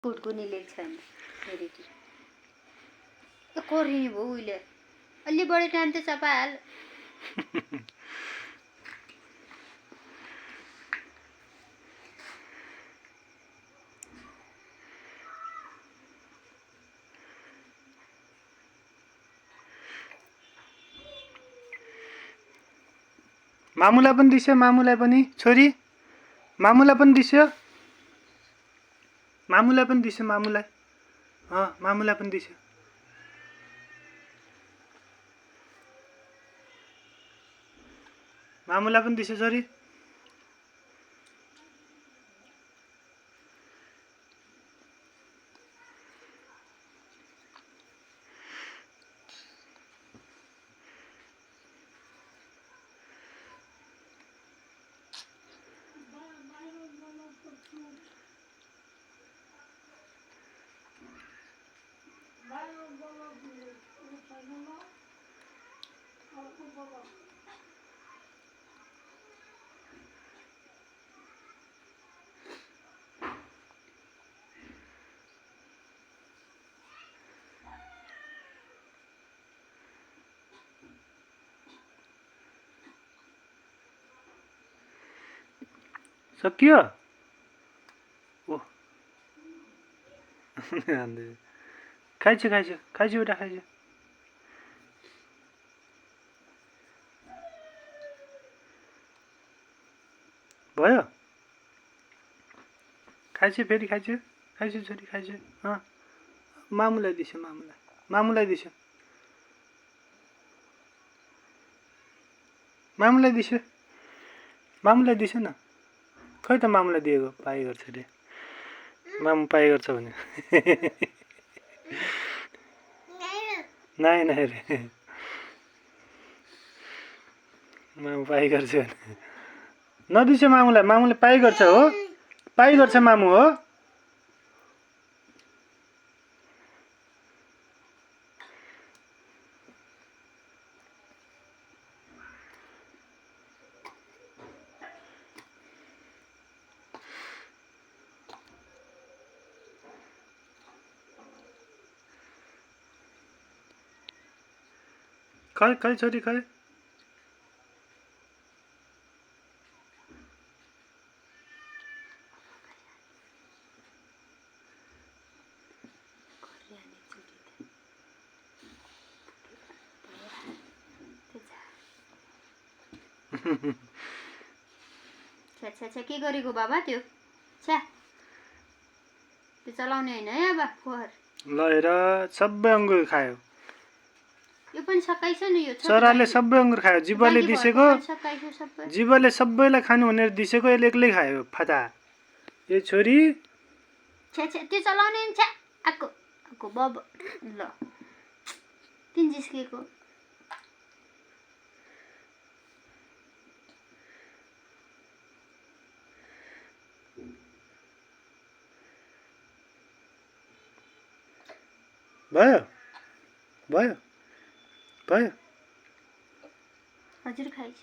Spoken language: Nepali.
कुटकुनी लेख्छ नि फेरि त कोर्ने भयो उहिले अलि बढी टाइम त चपाहाल मामुलाई पनि दिस्यो मामुलाई पनि छोरी मामुलाई पनि दिस्यो मामुलाई पनि दिस्यो मामुलाई मामुलाई पनि दिस्यो मामुलाई पनि दिस्यो छोरी सकियो ओ खाइछु खाइछु खाइछु बेटा खाइछु भयो खाइछु फेरि खाइछु खाइछु छोरी खाइछु मामुलाई दिस्यो मामुलाई दिस्यो मामुलाई दिस्यो न खै त मामुलाई दिएको पाइ गर्छ अरे मामु पाइ गर्छ भने नाइ नाइ रे मामु पाइ गर्छ भने नदिस्यो मामुले पाइ गर्छ हो पाइ गर्छ मामु हो खै खै छोरी खै छ्या के गरेको बाबा त्यो छ्या त्यो चलाउने होइन है अब फोहोर ल सबै अङ्गुर खायो यो पनि सकाइछ नि यो चराले सबै अङ्गुर खायो जिब्बाले दिसेको सकाइछ सबै जिब्बाले सबैलाई खानु भनेर दिसेको यसले एक्लै खायो फटा ए छोरी छ्या त्यो चलाउने नि छ्या आको बाबा ल किन जिस्केको भयो भयो भयो हजुर खाइछ